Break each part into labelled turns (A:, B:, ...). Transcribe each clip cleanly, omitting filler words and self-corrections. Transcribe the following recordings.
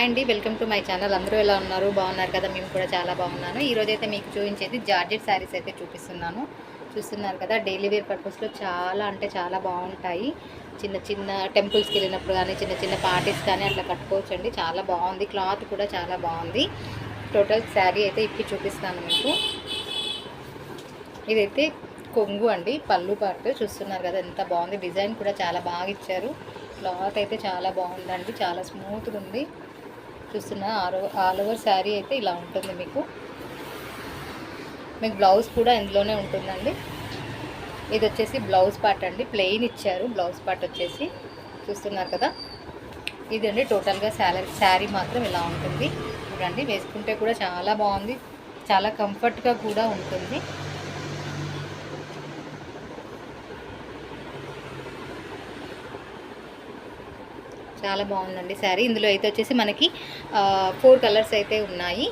A: Hi అండి, welcome to my channel. అందరూ ఎలా ఉన్నారు? బాగున్నారు కదా? మేము కూడా చాలా బాగున్నాను. ఈరోజైతే మీకు చూపించేది జార్జెట్ శారీస్ అయితే చూపిస్తున్నాను. చూస్తున్నారు కదా, డైలీ వేర్ పర్పస్లో చాలా అంటే చాలా బాగుంటాయి. చిన్న చిన్న టెంపుల్స్కి వెళ్ళినప్పుడు కానీ, చిన్న చిన్న పార్టీస్ కానీ అట్లా కట్టుకోవచ్చండి. చాలా బాగుంది, క్లాత్ కూడా చాలా బాగుంది. టోటల్ శారీ అయితే ఇప్పి చూపిస్తాను మీకు. ఇదైతే కొంగు అండి, పళ్ళు పార్ట్. చూస్తున్నారు కదా ఎంత బాగుంది, డిజైన్ కూడా చాలా బాగా ఇచ్చారు. క్లాత్ అయితే చాలా బాగుందండి, చాలా స్మూత్గా ఉంది. చూస్తున్నా ఆల్ ఓవర్ శారీ అయితే ఇలా ఉంటుంది. మీకు బ్లౌజ్ కూడా ఇందులోనే ఉంటుందండి. ఇది వచ్చేసి బ్లౌజ్ పార్ట్ అండి, ప్లెయిన్ ఇచ్చారు బ్లౌజ్ పార్ట్ వచ్చేసి. చూస్తున్నారు కదా, ఇదండి టోటల్గా శారీ మాత్రం ఇలా ఉంటుంది. చూడండి, వేసుకుంటే కూడా చాలా బాగుంది, చాలా కంఫర్ట్గా కూడా ఉంటుంది. చాలా బాగుందండి శారీ. ఇందులో అయితే వచ్చేసి మనకి 4 కలర్స్ అయితే ఉన్నాయి.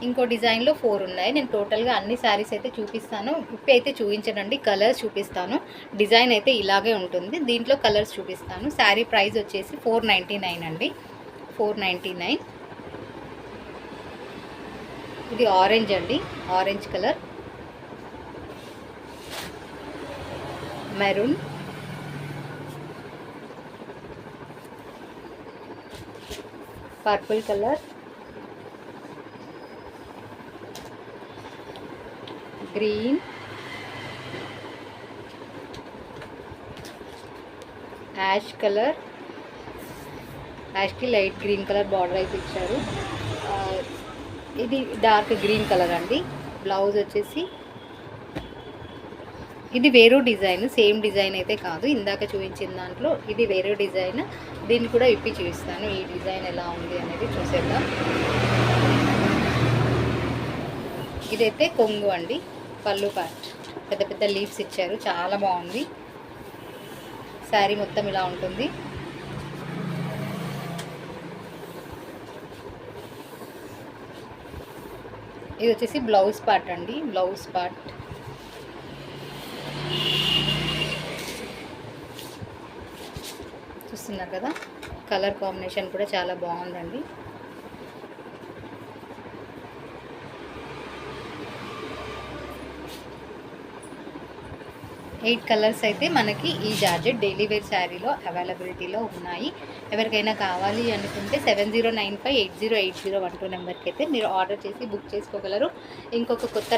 A: ఇంకో డిజైన్లో 4 ఉన్నాయి. నేను టోటల్గా అన్ని శారీస్ అయితే చూపిస్తాను. ఇప్పి అయితే చూపించనండి, కలర్స్ చూపిస్తాను. డిజైన్ అయితే ఇలాగే ఉంటుంది, దీంట్లో కలర్స్ చూపిస్తాను. శారీ ప్రైస్ వచ్చేసి 499 అండి, 499. ఇది ఆరెంజ్ అండి, orange colour, maroon, purple colour, green, ash colour, యాష్కి లైట్ గ్రీన్ కలర్ బార్డర్ అయితే ఇచ్చారు. ఇది డార్క్ గ్రీన్ కలర్ అండి. బ్లౌజ్ వచ్చేసి ఇది వేరే డిజైన్, సేమ్ డిజైన్ అయితే కాదు, ఇందాక చూపించిన దాంట్లో ఇది వేరే డిజైన్. దీన్ని కూడా ఇప్పి చూపిస్తాను, ఈ డిజైన్ ఎలా ఉంది అనేది చూసేద్దాం. ఇదైతే కొంగు అండి, పళ్ళు పార్ట్, పెద్ద పెద్ద లీవ్స్ ఇచ్చారు, చాలా బాగుంది. శారీ మొత్తం ఇలా ఉంటుంది. ఇది వచ్చేసి బ్లౌజ్ పార్ట్ అండి, బ్లౌజ్ పార్ట్. చూస్తున్నారు కదా, కలర్ కాంబినేషన్ కూడా చాలా బాగుందండి. ఎయిట్ కలర్స్ అయితే మనకి ఈ జార్జెట్ డైలీ వేర్ శారీలో అవైలబిలిటీలో ఉన్నాయి. ఎవరికైనా కావాలి అనుకుంటే 7095808012 నెంబర్కి అయితే మీరు ఆర్డర్ చేసి బుక్ చేసుకోగలరు. ఇంకొక కొత్త